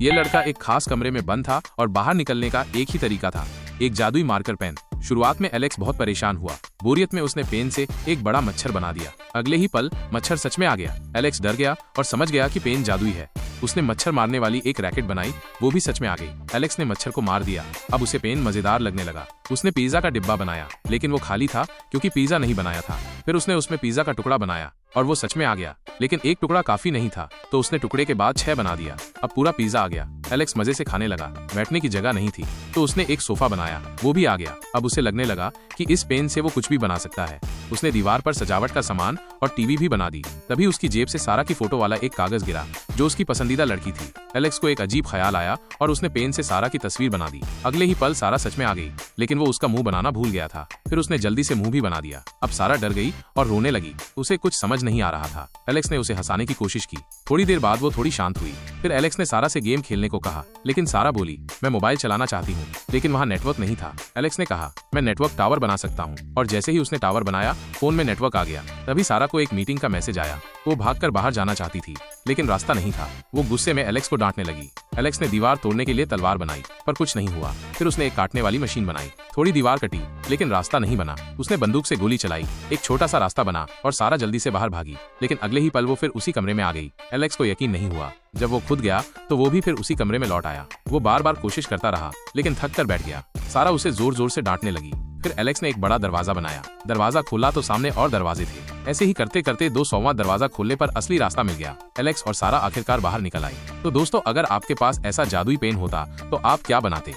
ये लड़का एक खास कमरे में बंद था और बाहर निकलने का एक ही तरीका था, एक जादुई मार्कर पेन। शुरुआत में एलेक्स बहुत परेशान हुआ। बोरियत में उसने पेन से एक बड़ा मच्छर बना दिया। अगले ही पल मच्छर सच में आ गया। एलेक्स डर गया और समझ गया कि पेन जादुई है। उसने मच्छर मारने वाली एक रैकेट बनाई, वो भी सच में आ गई। एलेक्स ने मच्छर को मार दिया। अब उसे पेन मजेदार लगने लगा। उसने पिज्जा का डिब्बा बनाया, लेकिन वो खाली था क्योंकि पिज्जा नहीं बनाया था। फिर उसने उसमें पिज्जा का टुकड़ा बनाया और वो सच में आ गया, लेकिन एक टुकड़ा काफी नहीं था, तो उसने टुकड़े के बाद 6 बना दिया। अब पूरा पिज्जा आ गया। एलेक्स मजे से खाने लगा। बैठने की जगह नहीं थी, तो उसने एक सोफा बनाया, वो भी आ गया। अब उसे लगने लगा कि इस पेन से वो कुछ भी बना सकता है। उसने दीवार पर सजावट का सामान और टीवी भी बना दी। तभी उसकी जेब से सारा की फोटो वाला एक कागज गिरा, जो उसकी पसंदीदा लड़की थी। एलेक्स को एक अजीब ख्याल आया और उसने पेन से सारा की तस्वीर बना दी। अगले ही पल सारा सच में आ गई, लेकिन वो उसका मुंह बनाना भूल गया था। फिर उसने जल्दी से मुंह भी बना दिया। अब सारा डर गई और रोने लगी। उसे कुछ समझ नहीं आ रहा था। एलेक्स ने उसे हंसाने की कोशिश की। थोड़ी देर बाद वो थोड़ी शांत हुई। फिर एलेक्स ने सारा से गेम खेलने को कहा, लेकिन सारा बोली, मैं मोबाइल चलाना चाहती हूँ। लेकिन वहाँ नेटवर्क नहीं था। एलेक्स ने कहा, मैं नेटवर्क टावर बना सकता हूँ। और जैसे ही उसने टावर बनाया, फोन में नेटवर्क आ गया। तभी सारा को एक मीटिंग का मैसेज आया। वो भागकर बाहर जाना चाहती थी, लेकिन रास्ता नहीं था। वो गुस्से में एलेक्स को डांटने लगी। एलेक्स ने दीवार तोड़ने के लिए तलवार बनाई, पर कुछ नहीं हुआ। फिर उसने एक काटने वाली मशीन बनाई। थोड़ी दीवार कटी, लेकिन रास्ता नहीं बना। उसने बंदूक से गोली चलाई। एक छोटा सा रास्ता बना और सारा जल्दी से बाहर भागी। लेकिन अगले ही पल वो फिर उसी कमरे में आ गई। एलेक्स को यकीन नहीं हुआ। जब वो खुद गया तो वो भी फिर उसी कमरे में लौट आया। वो बार बार कोशिश करता रहा, लेकिन थक कर बैठ गया। सारा उसे जोर जोर से डांटने लगी। फिर एलेक्स ने एक बड़ा दरवाजा बनाया। दरवाजा खोला तो सामने और दरवाजे थे। ऐसे ही करते करते 200वां दरवाजा खोलने पर असली रास्ता मिल गया। एलेक्स और सारा आखिरकार बाहर निकल आई। तो दोस्तों, अगर आपके पास ऐसा जादुई पेन होता तो आप क्या बनाते?